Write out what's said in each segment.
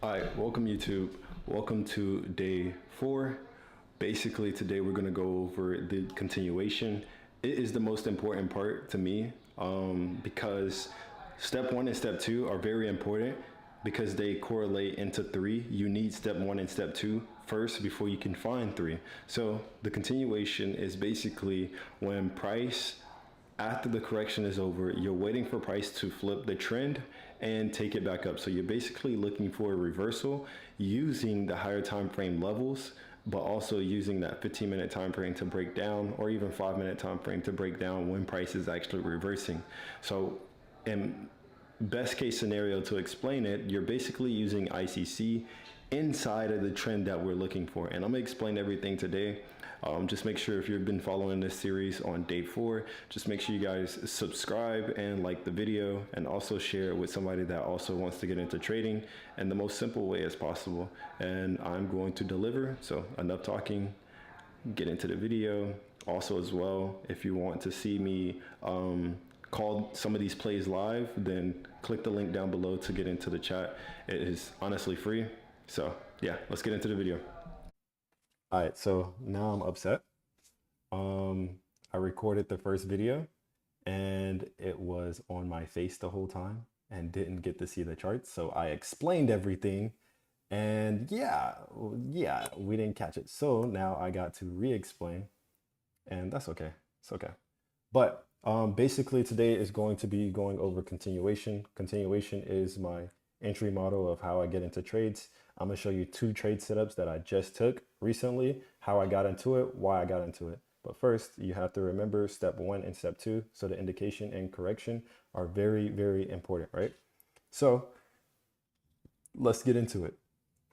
Hi, welcome YouTube. Welcome to day 4. Basically, today we're going to go over the continuation. It is the most important part to me because step 1 and step 2 are very important because they correlate into 3. You need step 1 and step 2 first before you can find 3. So the continuation is basically when price after the correction is over, you're waiting for price to flip the trend and take it back up. So you're basically looking for a reversal using the higher time frame levels, but also using that 15-minute time frame to break down, or even 5-minute time frame to break down when price is actually reversing. So in best case scenario to explain it, you're basically using ICC inside of the trend that we're looking for. And I'm gonna explain everything today. Just make sure if you've been following this series on day 4, just make sure you guys subscribe and like the video, and also share it with somebody that also wants to get into trading in the most simple way as possible. And I'm going to deliver. So enough talking, get into the video. Also as well, if you want to see me call some of these plays live, then click the link down below to get into the chat. It is honestly free. So yeah, let's get into the video. All right, so now I'm upset. I recorded the first video and it was on my face the whole time and didn't get to see the charts. So I explained everything and yeah, we didn't catch it. So now I got to re-explain, and that's okay. It's okay. But basically today is going to be going over continuation. Continuation is my entry model of how I get into trades. I'm gonna show you 2 trade setups that I just took recently, how I got into it, why I got into it. But first, you have to remember step 1 and step 2. So the indication and correction are very, very important, right? So let's get into it.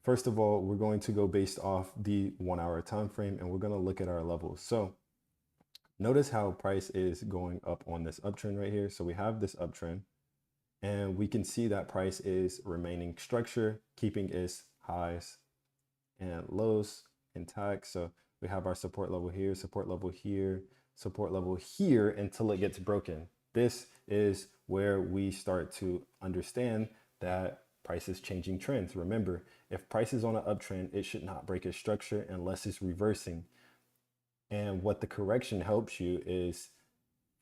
First of all, we're going to go based off the 1-hour time frame, and we're gonna look at our levels. So notice how price is going up on this uptrend right here. So we have this uptrend, and we can see that price is remaining structure, keeping its highs and lows intact. So we have our support level here, support level here, support level here until it gets broken. This is where we start to understand that price is changing trends. Remember, if price is on an uptrend, it should not break its structure unless it's reversing. And what the correction helps you is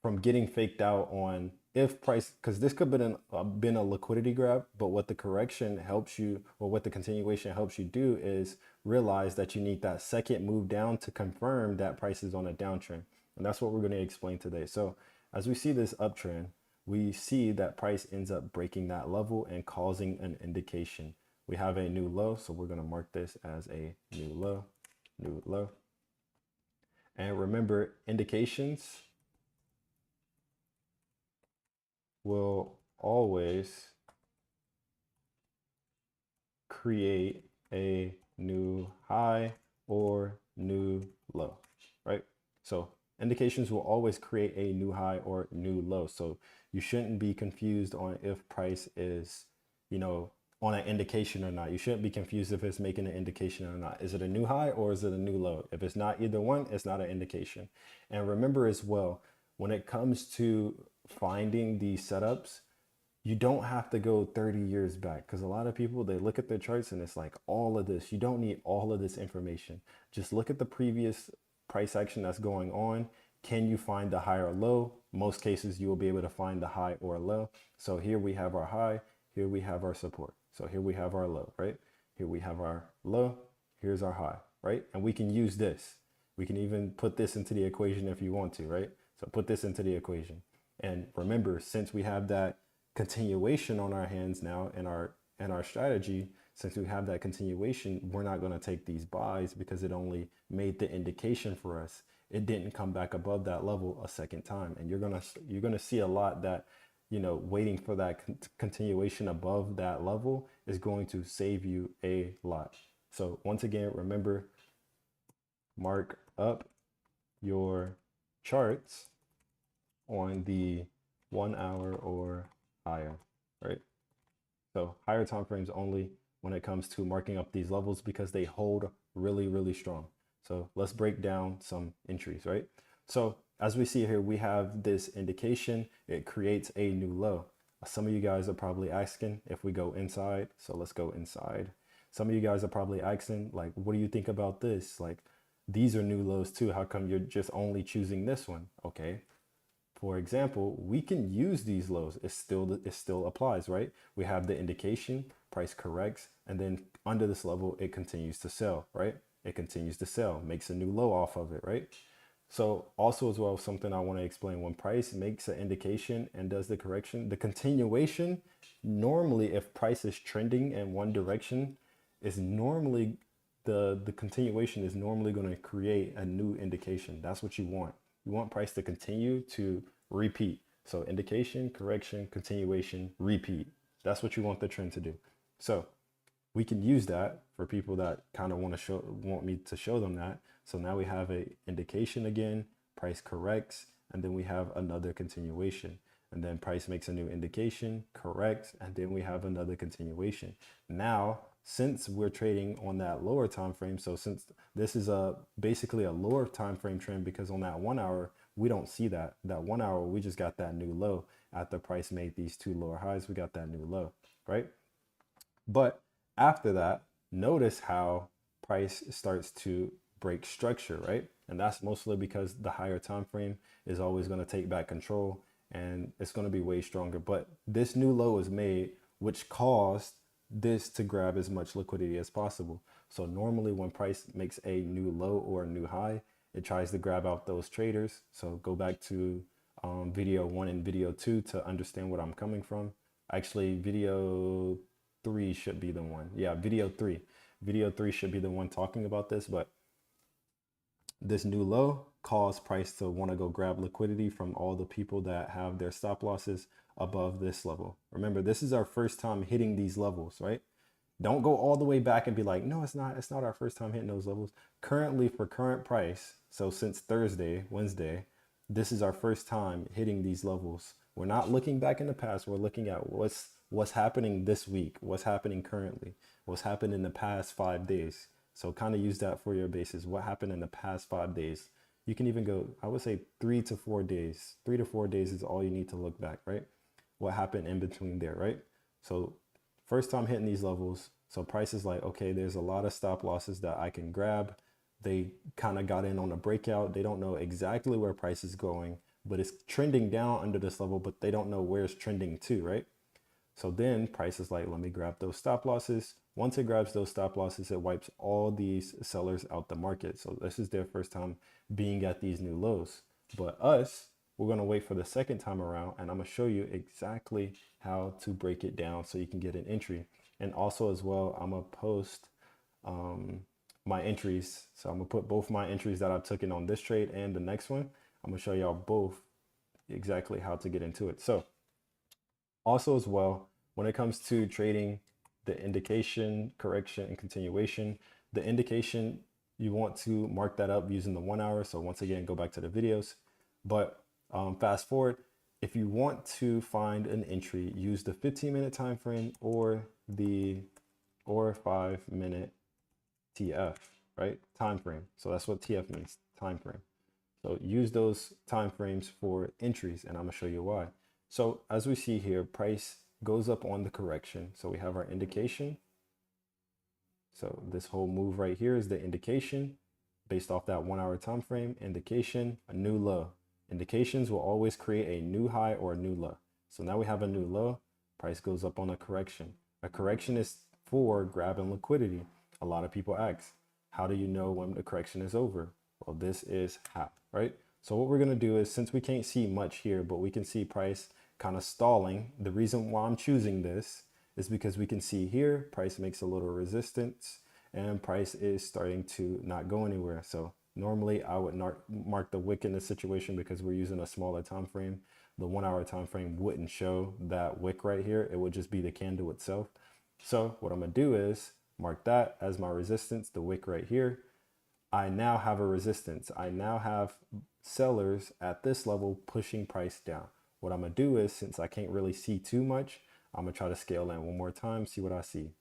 from getting faked out on if price, because this could have been a liquidity grab, but what the correction helps you, or what the continuation helps you do, is realize that you need that second move down to confirm that price is on a downtrend. And that's what we're going to explain today. So as we see this uptrend, we see that price ends up breaking that level and causing an indication. We have a new low, so we're going to mark this as a new low, new low. And remember, indications will always create a new high or new low, right? So indications will always create a new high or new low. So you shouldn't be confused on if price is, on an indication or not. You shouldn't be confused if it's making an indication or not. Is it a new high or is it a new low? If it's not either one, it's not an indication. And remember as well, when it comes to finding these setups, you don't have to go 30 years back, because a lot of people, they look at their charts and it's like all of this. You don't need all of this information. Just look at the previous price action that's going on. Can you find the high or low? Most cases you will be able to find the high or low. So here we have our high, here we have our support. So here we have our low, right? Here we have our low, here's our high, right? And we can use this. We can even put this into the equation if you want to, right? So put this into the equation. And remember, since we have that continuation on our hands now in our strategy, since we have that continuation, we're not going to take these buys because it only made the indication for us. It didn't come back above that level a second time. And you're going to see a lot that, waiting for that continuation above that level is going to save you a lot. So once again, remember, mark up your charts on the 1 hour or higher, right? So higher time frames only when it comes to marking up these levels, because they hold really, really strong. So let's break down some entries, right? So as we see here, we have this indication. It creates a new low. Some of you guys are probably asking if we go inside. So let's go inside. Some of you guys are probably asking, like, what do you think about this? Like, these are new lows too. How come you're just only choosing this one? Okay. For example, we can use these lows. It still applies, right? We have the indication, price corrects, and then under this level, it continues to sell, right? It continues to sell, makes a new low off of it, right? So also as well, something I want to explain, when price makes an indication and does the correction, the continuation, normally if price is trending in one direction, is normally the continuation is normally going to create a new indication. That's what you want. You want price to continue to repeat. So indication, correction, continuation, repeat. That's what you want the trend to do. So we can use that for people that kind of want me to show them that. So now we have a indication again, price corrects, and then we have another continuation. And then price makes a new indication, corrects, and then we have another continuation. Now, since we're trading on that lower time frame, so since this is basically a lower time frame trend, because on that 1 hour, we don't see that. That 1 hour, we just got that new low. After price made these two lower highs, we got that new low, right? But after that, notice how price starts to break structure, right? And that's mostly because the higher time frame is always going to take back control and it's going to be way stronger. But this new low is made, which caused this to grab as much liquidity as possible. So normally when price makes a new low or a new high, it tries to grab out those traders. So go back to video 1 and video 2 to understand what I'm coming from. Actually, video 3 should be the one. Yeah, video 3. Video 3 should be the one talking about this, but this new low caused price to want to go grab liquidity from all the people that have their stop losses above this level. Remember, this is our first time hitting these levels, right? Don't go all the way back and be like, no, it's not our first time hitting those levels. Currently, for current price, so since Thursday, Wednesday, this is our first time hitting these levels. We're not looking back in the past. We're looking at what's happening this week, what's happening currently, what's happened in the past 5 days. So kind of use that for your basis. What happened in the past 5 days? You can even go, I would say 3 to 4 days. 3 to 4 days is all you need to look back, right? What happened in between there, right? So first time hitting these levels. So price is like, okay, there's a lot of stop losses that I can grab. They kind of got in on a breakout. They don't know exactly where price is going, but it's trending down under this level, but they don't know where it's trending to, right? So then price is like, let me grab those stop losses. Once it grabs those stop losses, it wipes all these sellers out the market. So this is their first time being at these new lows. But us, we're going to wait for the second time around, and I'm going to show you exactly how to break it down so you can get an entry. And also as well, I'm going to post my entries. So I'm going to put both my entries that I've taken on this trade and the next one. I'm going to show y'all both exactly how to get into it. So also as well, when it comes to trading the indication, correction, and continuation, the indication, you want to mark that up using the 1 hour. So once again, go back to the videos. But fast forward, if you want to find an entry, use the 15-minute time frame or 5-minute TF, right? Time frame. So that's what TF means, time frame. So use those time frames for entries, and I'm gonna show you why. So as we see here, price goes up on the correction. So we have our indication. So this whole move right here is the indication based off that 1 hour time frame. Indication, a new low. Indications will always create a new high or a new low. So now we have a new low. Price goes up on a correction. A correction is for grabbing liquidity. A lot of people ask, how do you know when the correction is over? Well, this is how, right? So what we're gonna do is, since we can't see much here, but we can see price kind of stalling. The reason why I'm choosing this is because we can see here, price makes a little resistance and price is starting to not go anywhere. So normally I would mark the wick in this situation because we're using a smaller time frame. The 1 hour time frame wouldn't show that wick right here. It would just be the candle itself. So what I'm gonna do is mark that as my resistance, the wick right here. I now have a resistance. I now have sellers at this level pushing price down. What I'm gonna do is, since I can't really see too much, I'm gonna try to scale in one more time, see what I see.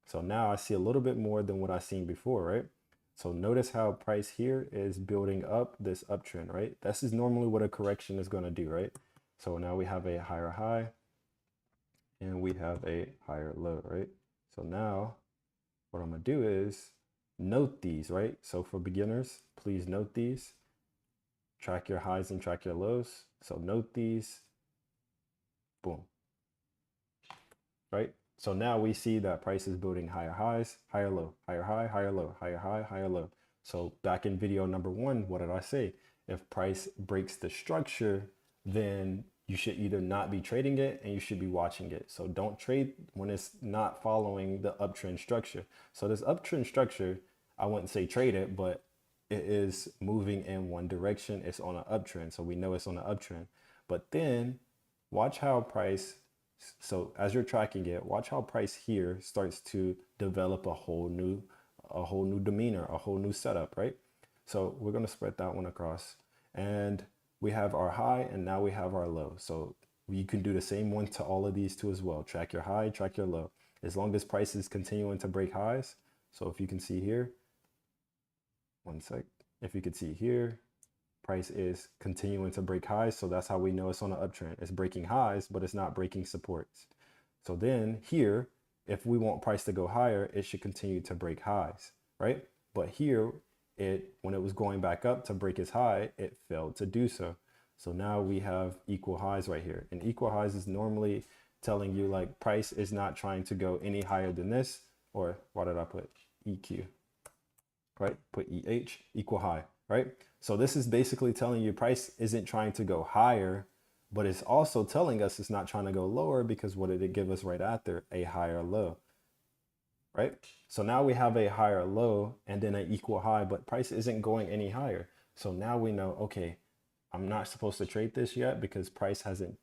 So now I see a little bit more than what I seen before, right? So notice how price here is building up this uptrend, right? This is normally what a correction is gonna do, right? So now we have a higher high and we have a higher low, right? So now what I'm gonna do is note these, right? So for beginners, please note these. Track your highs and track your lows. So note these, boom, right? So now we see that price is building higher highs, higher low, higher high, higher low, higher high, higher low. So back in video number 1, what did I say? If price breaks the structure, then you should either not be trading it and you should be watching it. So don't trade when it's not following the uptrend structure. So this uptrend structure, I wouldn't say trade it, but it is moving in one direction. It's on an uptrend. So we know it's on an uptrend. But then watch how price, so as you're tracking it, watch how price here starts to develop a whole new demeanor, a whole new setup, right? So we're going to spread that one across, and we have our high and now we have our low. So you can do the same one to all of these two as well. Track your high, track your low, as long as price is continuing to break highs. So if you can see here, one sec, if you could see here, price is continuing to break highs. So that's how we know it's on an uptrend. It's breaking highs, but it's not breaking supports. So then here, if we want price to go higher, it should continue to break highs, right? But here, when it was going back up to break its high, it failed to do so. So now we have equal highs right here. And equal highs is normally telling you like price is not trying to go any higher than this, or why did I put EQ? Right? Put EH, equal high, right? So this is basically telling you price isn't trying to go higher, but it's also telling us it's not trying to go lower, because what did it give us right after? A higher low, right? So now we have a higher low and then an equal high, but price isn't going any higher. So now we know, okay, I'm not supposed to trade this yet because price hasn't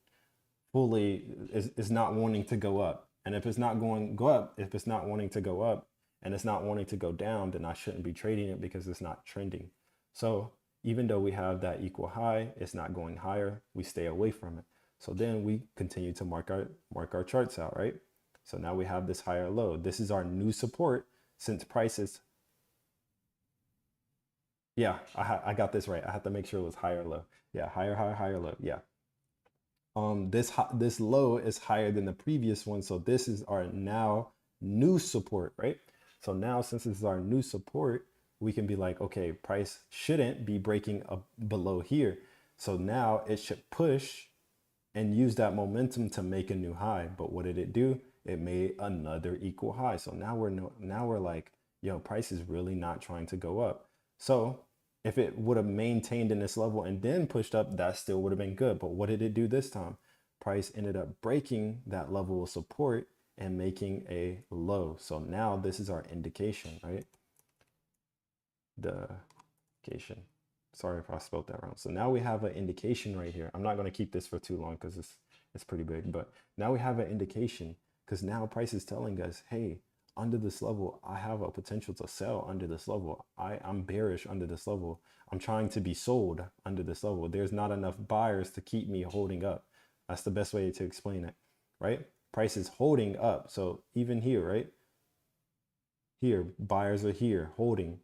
fully, is not wanting to go up. And if it's not going go up, if it's not wanting to go up and it's not wanting to go down, then I shouldn't be trading it because it's not trending. So even though we have that equal high, it's not going higher, we stay away from it. So then we continue to mark our charts out, right? So now we have this higher low. This is our new support since prices. Yeah, I got this right. I have to make sure it was higher low. Yeah, higher high, higher low. Yeah. This low is higher than the previous one. So this is our now new support, right? So now since this is our new support, we can be like, okay, price shouldn't be breaking up below here. So now it should push and use that momentum to make a new high. But what did it do? It made another equal high. So now we're like, yo, price is really not trying to go up. So if it would have maintained in this level and then pushed up, that still would have been good. But what did it do this time? Price ended up breaking that level of support and making a low. So now this is our indication, right? The indication. Sorry if I spelled that wrong. So now we have an indication right here. I'm not going to keep this for too long because it's pretty big. But now we have an indication because now price is telling us, hey, under this level, I have a potential to sell under this level. I'm bearish under this level. I'm trying to be sold under this level. There's not enough buyers to keep me holding up. That's the best way to explain it, right? Price is holding up. So even here, right? Here, buyers are here holding.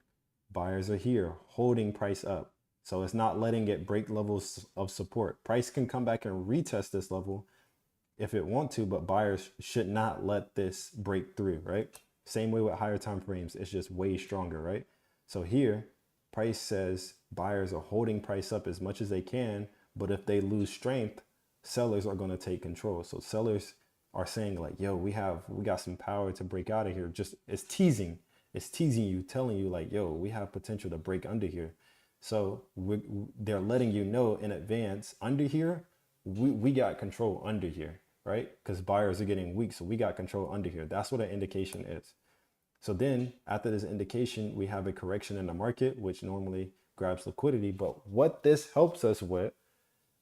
Buyers are here holding price up. So it's not letting it break levels of support. Price can come back and retest this level if it want to, but buyers should not let this break through, right? Same way with higher time frames, it's just way stronger, right? So here, price says buyers are holding price up as much as they can, but if they lose strength, sellers are going to take control. So sellers are saying like, yo, we got some power to break out of here. Just it's teasing you, telling you like, yo, we have potential to break under here. So they're letting you know in advance, under here, we got control under here, right? Because buyers are getting weak, so we got control under here. That's what an indication is. So then after this indication, we have a correction in the market, which normally grabs liquidity. But what this helps us with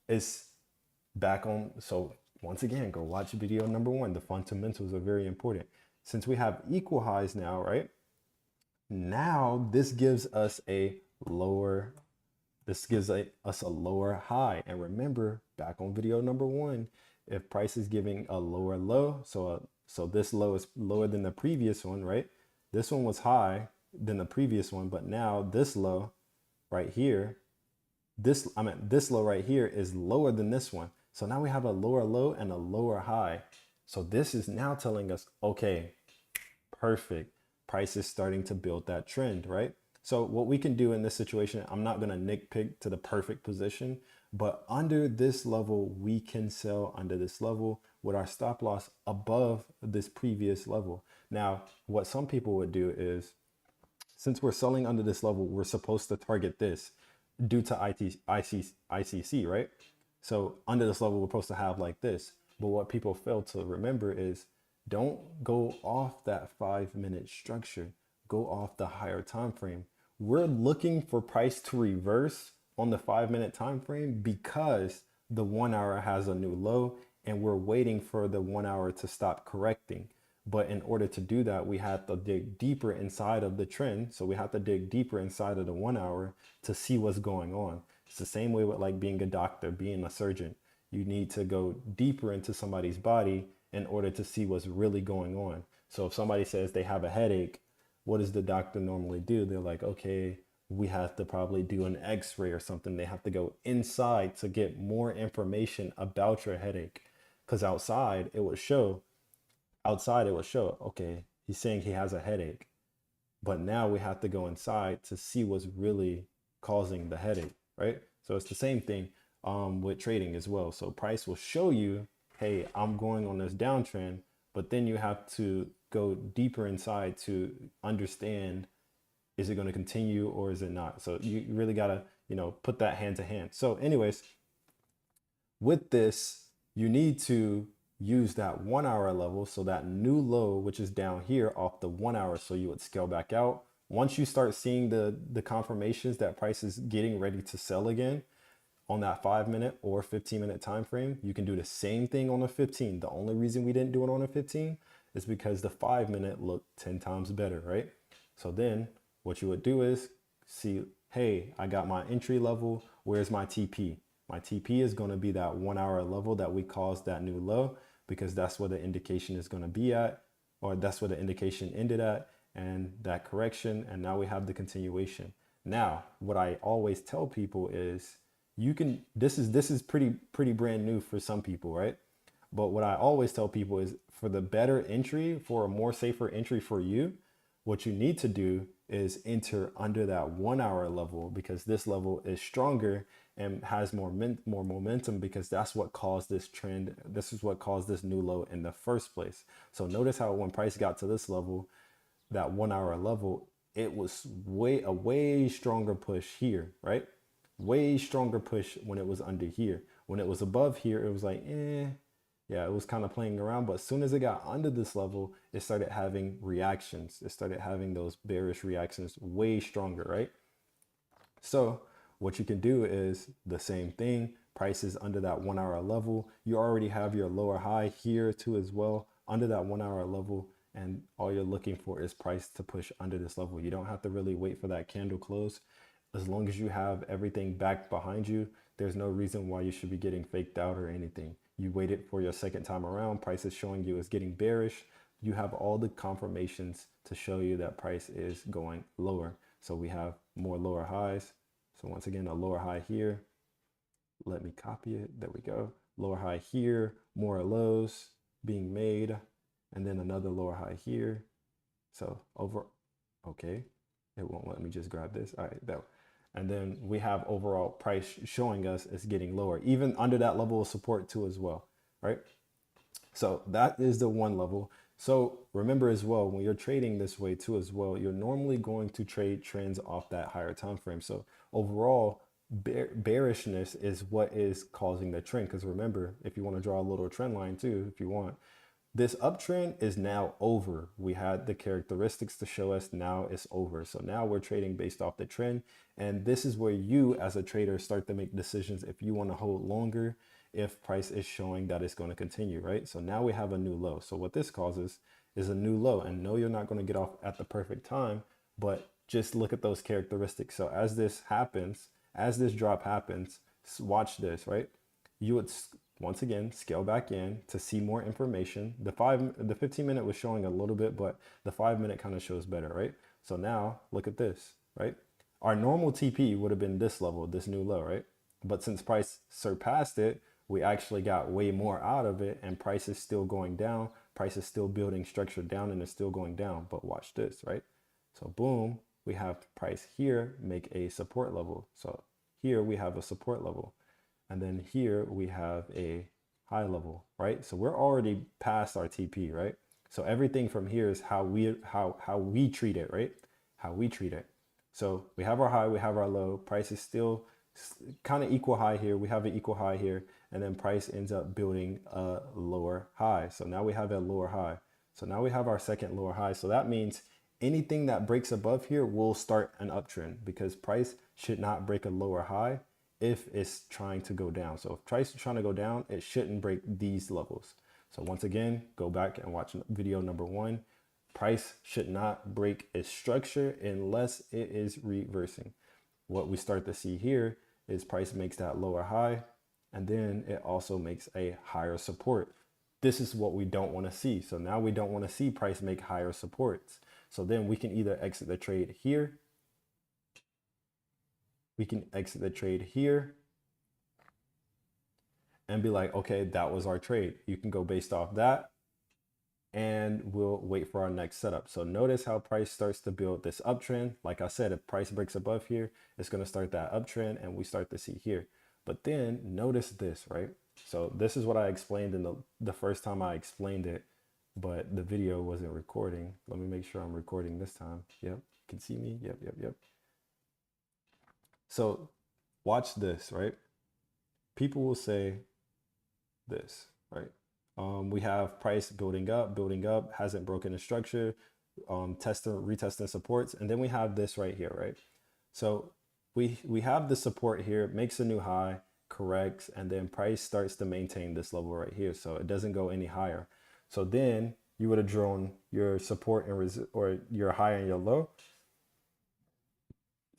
is back on. So once again, go watch video number 1. The fundamentals are very important. Since we have equal highs now, right? Now this gives us a lower, us a lower high. And remember, back on video number 1, if price is giving a lower low, so this low is lower than the previous one, right? This one was high than the previous one, but now this low right here, this low right here is lower than this one. So now we have a lower low and a lower high. So this is now telling us, okay, perfect. price is starting to build that trend, right? So what we can do in this situation, I'm not going to nitpick to the perfect position, but under this level, we can sell under this level with our stop loss above this previous level. Now, what some people would do is, since we're selling under this level, we're supposed to target this due to ICC, right? So under this level, we're supposed to have like this. But what people fail to remember is, don't go off that 5-minute structure. Go off the higher time frame. We're looking for price to reverse on the 5-minute time frame because the 1 hour has a new low, and we're waiting for the 1 hour to stop correcting. But in order to do that, we have to dig deeper inside of the trend. So we have to dig deeper inside of the 1 hour to see what's going on. It's the same way with like being a doctor, being a surgeon. You need to go deeper into somebody's body in order to see what's really going on. So if somebody says they have a headache, what does the doctor normally do? They're like, okay, we have to probably do an x-ray or something. They have to go inside to get more information about your headache. Because outside it will show, okay, he's saying he has a headache, but now we have to go inside to see what's really causing the headache, right? So it's the same thing with trading as well. So price will show you, hey, I'm going on this downtrend, but then you have to go deeper inside to understand, is it going to continue or is it not? So you really got to, put that hand to hand. So anyways, with this, you need to use that 1 hour level. So that new low, which is down here off the 1 hour. So you would scale back out. Once you start seeing the confirmations that price is getting ready to sell again on that 5-minute or 15-minute time frame, you can do the same thing on the 15. The only reason we didn't do it on the 15 is because the 5-minute looked 10 times better, right? So then what you would do is see, hey, I got my entry level. Where's my TP? My TP is going to be that 1 hour level that we caused that new low, because that's where the indication is going to be at, or that's where the indication ended at, and that correction. And now we have the continuation. Now, what I always tell people is, this is pretty brand new for some people, right? But what I always tell people is, for the better entry, for a more safer entry for you, what you need to do is enter under that 1 hour level, because this level is stronger and has more momentum, because that's what caused this trend. This is what caused this new low in the first place. So notice how when price got to this level, that 1 hour level, it was a way stronger push here, right? Way stronger push when it was under here. When it was above here, it was like, yeah, it was kind of playing around. But as soon as it got under this level, it started having reactions. It started having those bearish reactions way stronger, right? So what you can do is the same thing. Prices under that 1 hour level. You already have your lower high here too as well, under that 1 hour level. And all you're looking for is price to push under this level. You don't have to really wait for that candle close. As long as you have everything back behind you, there's no reason why you should be getting faked out or anything. You waited for your second time around. Price is showing you is getting bearish. You have all the confirmations to show you that price is going lower. So we have more lower highs. So once again, a lower high here. Let me copy it. There we go. Lower high here, more lows being made, and then another lower high here. So okay, it won't let me just grab this. All right, that. And then we have overall price showing us it's getting lower, even under that level of support too as well, right? So that is the one level. So remember as well, when you're trading this way too as well, you're normally going to trade trends off that higher time frame. So overall, bearishness is what is causing the trend. Because remember, if you want to draw a little trend line too, if you want, this uptrend is now over. We had the characteristics to show us now it's over. So now we're trading based off the trend. And this is where you as a trader start to make decisions if you want to hold longer, if price is showing that it's going to continue, right? So now we have a new low. So what this causes is a new low. And no, you're not going to get off at the perfect time, but just look at those characteristics. So as this happens, as this drop happens, watch this, right? You would once again scale back in to see more information. The 15-minute was showing a little bit, but the 5-minute kind of shows better, right? So now look at this, right? Our normal TP would have been this level, this new low, right? But since price surpassed it, we actually got way more out of it, and price is still going down. price is still building structure down and it's still going down. But watch this, right? So boom, we have price here make a support level. So here we have a support level. And then here we have a high level, right? So we're already past our TP, right? So everything from here is how we treat it, right? How we treat it. So we have our high, we have our low. Price is still kind of equal high here. We have an equal high here, and then price ends up building a lower high. So now we have a lower high. So now we have our second lower high. So that means anything that breaks above here will start an uptrend, because price should not break a lower high if it's trying to go down. So if price is trying to go down, it shouldn't break these levels. So once again, go back and watch video number 1. Price should not break its structure unless it is reversing. What we start to see here is price makes that lower high, and then it also makes a higher support. This is what we don't want to see. So now we don't want to see price make higher supports. So then we can either exit the trade here. We can exit the trade here and be like, okay, that was our trade. You can go based off that, and we'll wait for our next setup. So notice how price starts to build this uptrend. Like I said, if price breaks above here, it's going to start that uptrend, and we start to see here. But then notice this, right? So this is what I explained in the first time I explained it, but the video wasn't recording. Let me make sure I'm recording this time. Yep, you can see me. Yep. So watch this, right? People will say this, right? We have price building up, hasn't broken the structure, retesting supports, and then we have this right here, right? So we have the support here, makes a new high, corrects, and then price starts to maintain this level right here, so it doesn't go any higher. So then you would have drawn your support and or your high and your low.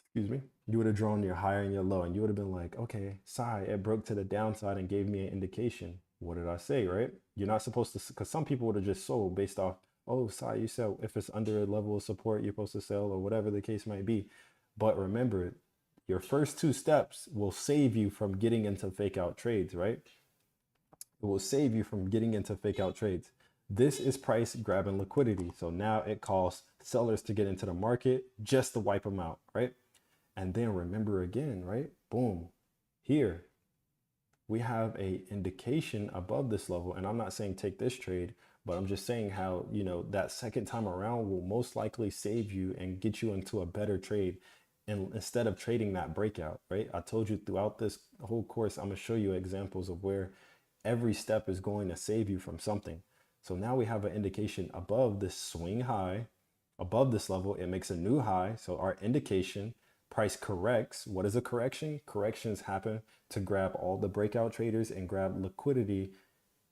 Excuse me. You would have drawn your high and your low, and you would have been like, okay, it broke to the downside and gave me an indication. What did I say, right? You're not supposed to, because some people would have just sold based off, oh, you said if it's under a level of support, you're supposed to sell, or whatever the case might be. But remember, your first 2 steps will save you from getting into fake out trades, right? It will save you from getting into fake out trades. This is price grabbing liquidity. So now it calls sellers to get into the market just to wipe them out, right? And then remember again, right? Boom, here we have a indication above this level. And I'm not saying take this trade, but I'm just saying how, you know, that second time around will most likely save you and get you into a better trade. And instead of trading that breakout, right? I told you throughout this whole course, I'm gonna show you examples of where every step is going to save you from something. So now we have an indication above this swing high, above this level, it makes a new high. So our indication, price corrects. What is a correction? Corrections happen to grab all the breakout traders and grab liquidity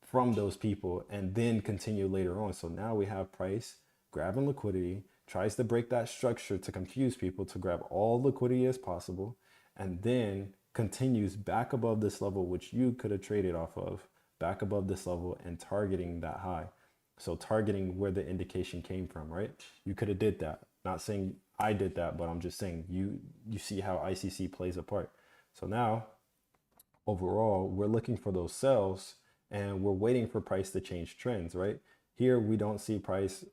from those people and then continue later on. So now we have price grabbing liquidity, tries to break that structure to confuse people to grab all liquidity as possible, and then continues back above this level, which you could have traded off of, back above this level and targeting that high. So targeting where the indication came from, right? You could have did that. Not saying I did that, but I'm just saying you see how ICC plays a part. So now overall, we're looking for those sells and we're waiting for price to change trends, right? Here we don't see price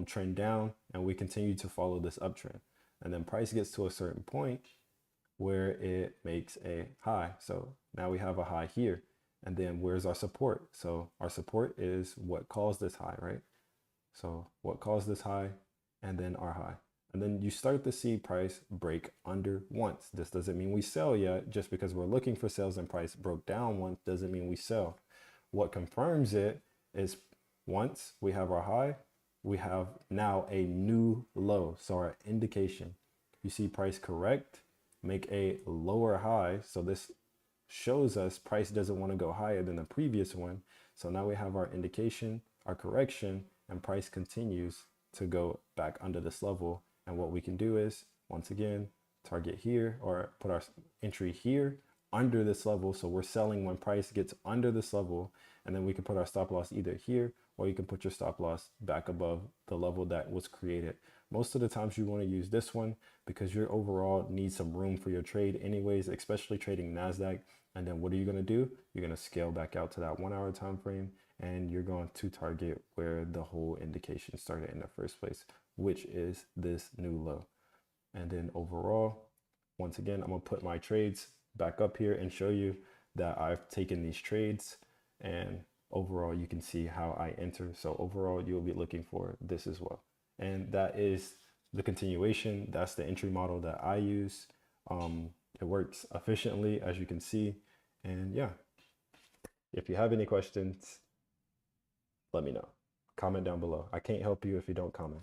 trend down, and we continue to follow this uptrend. And then price gets to a certain point where it makes a high. So now we have a high here. And then where's our support? So our support is what caused this high, right? So what caused this high, and then our high. And then you start to see price break under once. This doesn't mean we sell yet. Just because we're looking for sales and price broke down once doesn't mean we sell. What confirms it is once we have our high, we have now a new low. So our indication, you see price correct, make a lower high. So this shows us price doesn't want to go higher than the previous one. So now we have our indication, our correction, and price continues to go back under this level. And what we can do is, once again, target here or put our entry here under this level. So we're selling when price gets under this level, and then we can put our stop loss either here, or you can put your stop loss back above the level that was created. Most of the times you want to use this one because your overall needs some room for your trade anyways, especially trading NASDAQ. And then what are you going to do? You're going to scale back out to that 1 hour time frame, and you're going to target where the whole indication started in the first place, which is this new low. And then overall, once again, I'm gonna put my trades back up here and show you that I've taken these trades, and overall you can see how I enter. So overall you'll be looking for this as well. And that is the continuation. That's the entry model that I use. It works efficiently, as you can see. And yeah, if you have any questions, let me know. Comment down below. I can't help you if you don't comment.